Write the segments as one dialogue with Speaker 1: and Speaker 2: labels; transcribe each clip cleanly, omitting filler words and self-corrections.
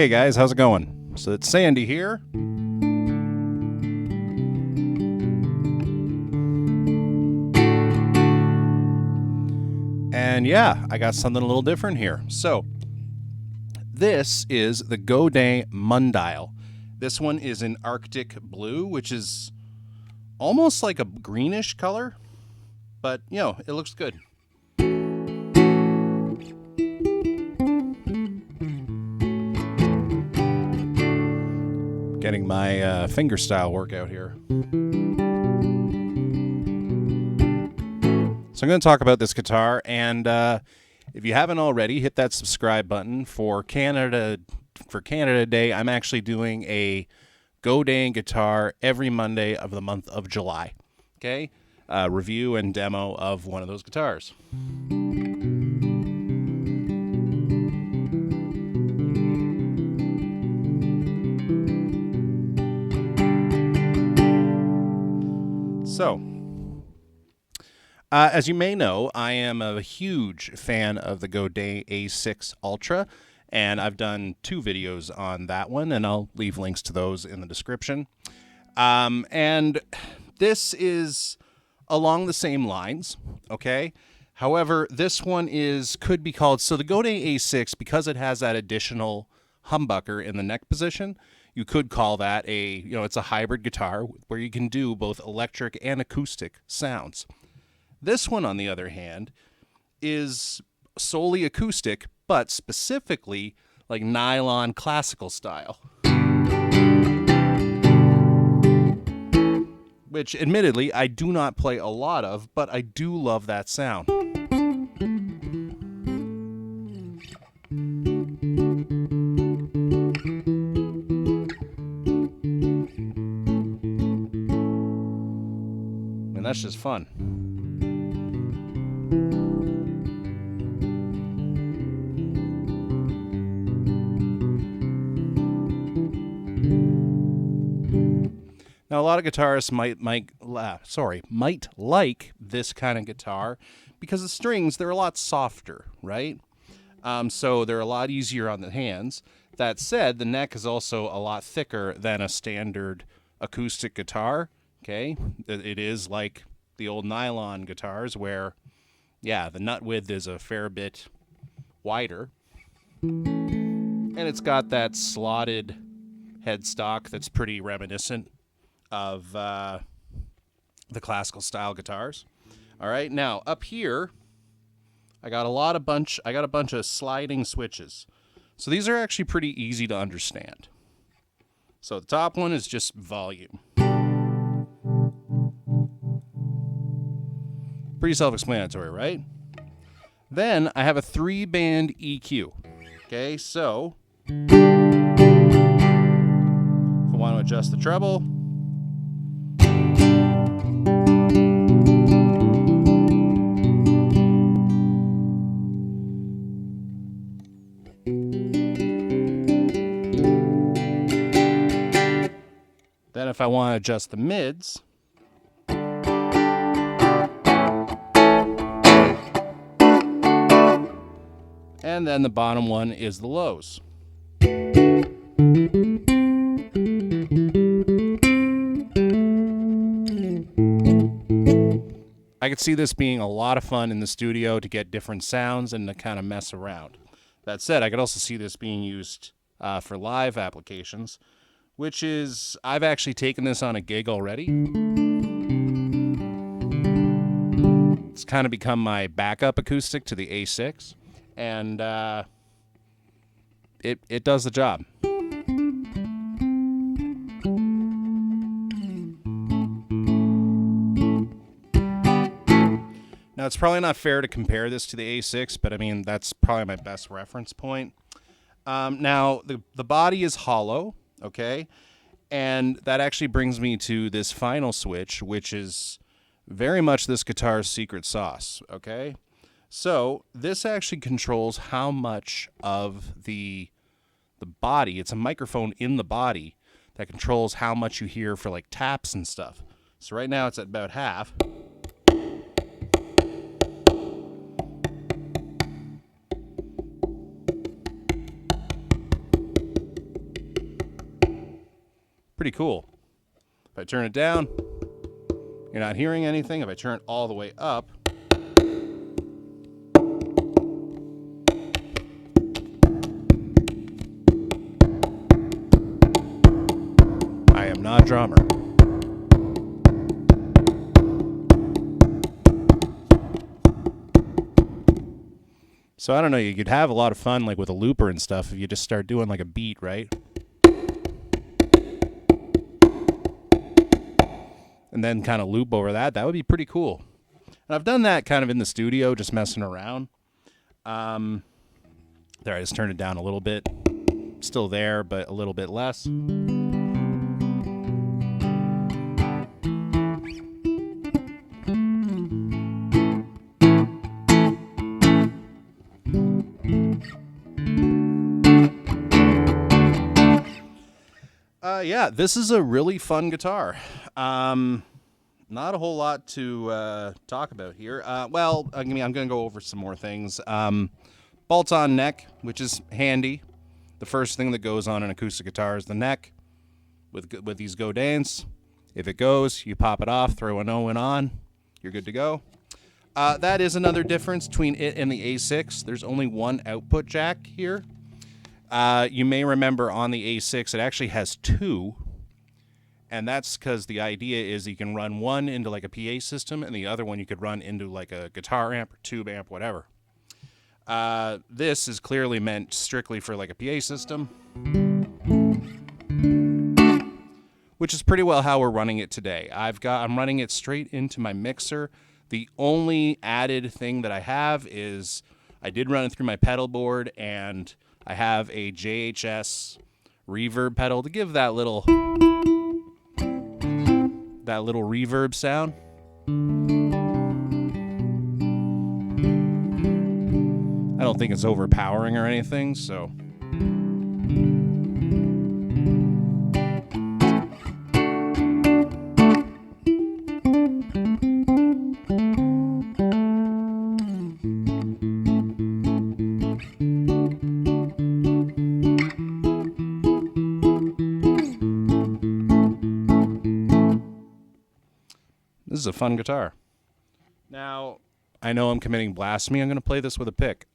Speaker 1: Hey guys, how's it going? So it's Sandy here. And yeah, I got something a little different here. So this is the Godin Multiac. This one is in Arctic blue, which is almost like a greenish color, but you know, it looks good. Getting my fingerstyle workout here. So I'm going to talk about this guitar, and if you haven't already, hit that subscribe button. For Canada Day, I'm actually doing a Godin guitar every Monday of the month of July. Okay, review and demo of one of those guitars. So, as you may know, I am a huge fan of the Godin A6 Ultra, and I've done 2 videos on that one, and I'll leave links to those in the description. And this is along the same lines, okay? However, this one could be called, so the Godin A6, because it has that additional humbucker in the neck position, you could call that it's a hybrid guitar where you can do both electric and acoustic sounds. This one, on the other hand, is solely acoustic, but specifically like nylon classical style. Which, admittedly, I do not play a lot of, but I do love that sound. And that's just fun. Now, a lot of guitarists might like this kind of guitar because the strings, they're a lot softer, right? So they're a lot easier on the hands. That said, the neck is also a lot thicker than a standard acoustic guitar, okay? It is like the old nylon guitars where, yeah, the nut width is a fair bit wider. And it's got that slotted headstock that's pretty reminiscent of the classical style guitars. All right, now up here, I got a bunch of sliding switches. So these are actually pretty easy to understand. So the top one is just volume. Pretty self-explanatory, right? Then I have a 3-band EQ. Okay, so if I want to adjust the treble, then if I want to adjust the mids, and then the bottom one is the lows. I could see this being a lot of fun in the studio to get different sounds and to kind of mess around. That said, I could also see this being used for live applications, which is, I've actually taken this on a gig already. It's kind of become my backup acoustic to the A6, and it does the job. Now, it's probably not fair to compare this to the A6, but I mean, that's probably my best reference point. Now, the body is hollow, okay? And that actually brings me to this final switch, which is very much this guitar's secret sauce, okay? So this actually controls how much of the body, it's a microphone in the body that controls how much you hear for like taps and stuff. So right now it's at about half. pretty cool. If I turn it down, you're not hearing anything. If I turn it all the way up, I am not a drummer. So I don't know, you could have a lot of fun like with a looper and stuff if you just start doing like a beat, right? And then kind of loop over that. That would be pretty cool. And I've done that kind of in the studio, just messing around. There, I just turned it down a little bit. Still there, but a little bit less. Yeah, this is a really fun guitar. Not a whole lot to talk about here. Well, I'm going to go over some more things. Bolt-on neck, which is handy. The first thing that goes on an acoustic guitar is the neck. With these Godins, if it goes, you pop it off, throw an Owen on, you're good to go. That is another difference between it and the A6. There's only one output jack here. You may remember on the A6, it actually has two, and that's because the idea is you can run one into like a PA system, and the other one you could run into like a guitar amp or tube amp, whatever. This is clearly meant strictly for like a PA system, which is pretty well how we're running it today. I'm running it straight into my mixer. The only added thing that I have is I did run it through my pedal board, and I have a JHS reverb pedal to give that little reverb sound. I don't think it's overpowering or anything, so. This is a fun guitar. Now, I know I'm committing blasphemy. I'm going to play this with a pick.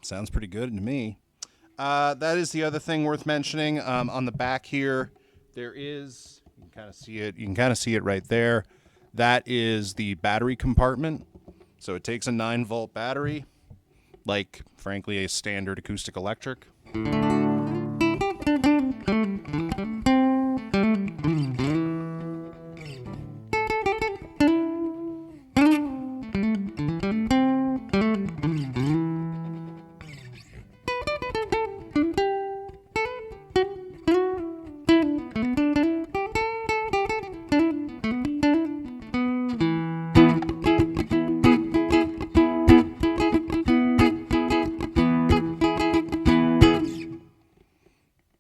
Speaker 1: Sounds pretty good to me. That is the other thing worth mentioning. On the back here, there is, you can kind of see it. You can kind of see it right there. That is the battery compartment. So it takes a 9-volt battery, like, frankly, a standard acoustic electric.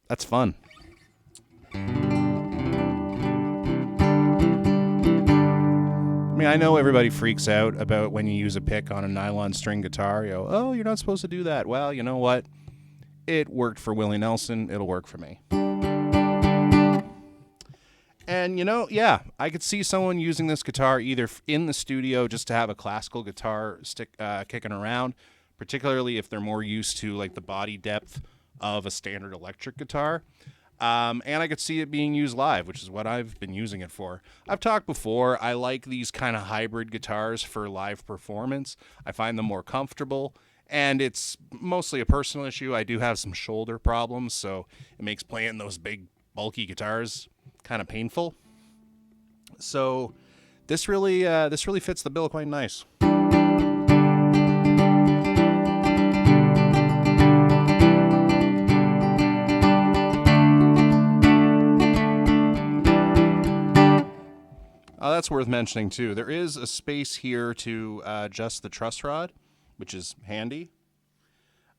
Speaker 1: That's fun. I mean, I know everybody freaks out about when you use a pick on a nylon string guitar. You go, oh, you're not supposed to do that. Well, you know what? It worked for Willie Nelson. It'll work for me. And, you know, yeah, I could see someone using this guitar either in the studio just to have a classical guitar stick kicking around, particularly if they're more used to, like, the body depth of a standard electric guitar. And I could see it being used live, which is what I've been using it for. I've talked before, I like these kind of hybrid guitars for live performance. I find them more comfortable, and it's mostly a personal issue. I do have some shoulder problems, so it makes playing those big, bulky guitars kind of painful. So this really fits the bill quite nice. That's worth mentioning too. There is a space here to adjust the truss rod. which is handy.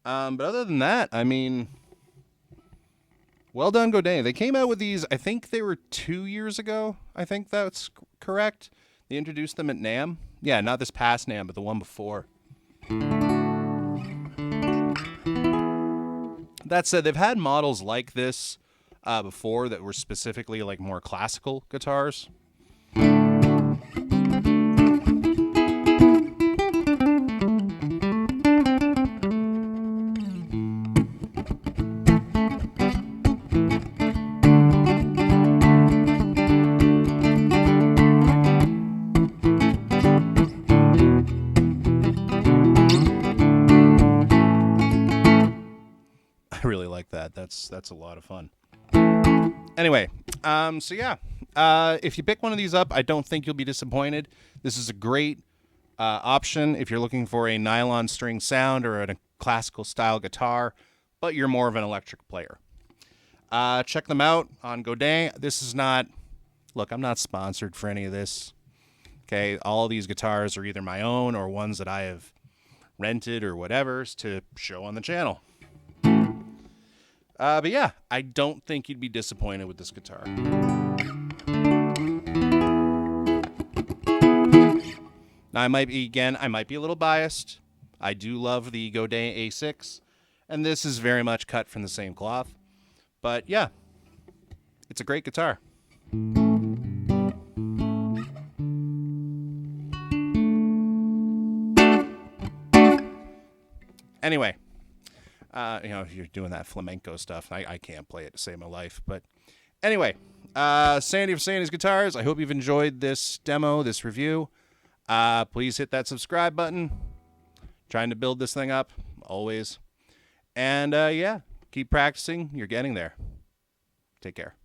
Speaker 1: But other than that, I mean, well done, Godin. They came out with these, I think they were 2 years ago. I think that's correct. They introduced them at NAMM. Yeah, not this past NAMM, but the one before. That said, they've had models like this before that were specifically like more classical guitars. I really like that. That's a lot of fun. Anyway, so yeah, if you pick one of these up, I don't think you'll be disappointed. This is a great option if you're looking for a nylon string sound or a classical style guitar, but you're more of an electric player. Check them out on Godin. This is not, look, I'm not sponsored for any of this. Okay, all of these guitars are either my own or ones that I have rented or whatever to show on the channel. But yeah, I don't think you'd be disappointed with this guitar. Now, I might be a little biased. I do love the Godin A6, and this is very much cut from the same cloth. But yeah, it's a great guitar. Anyway. If you're doing that flamenco stuff, I can't play it to save my life. But anyway, Sandy of Sandy's Guitars, I hope you've enjoyed this demo, this review. Please hit that subscribe button. Trying to build this thing up, always. And yeah, keep practicing. You're getting there. Take care.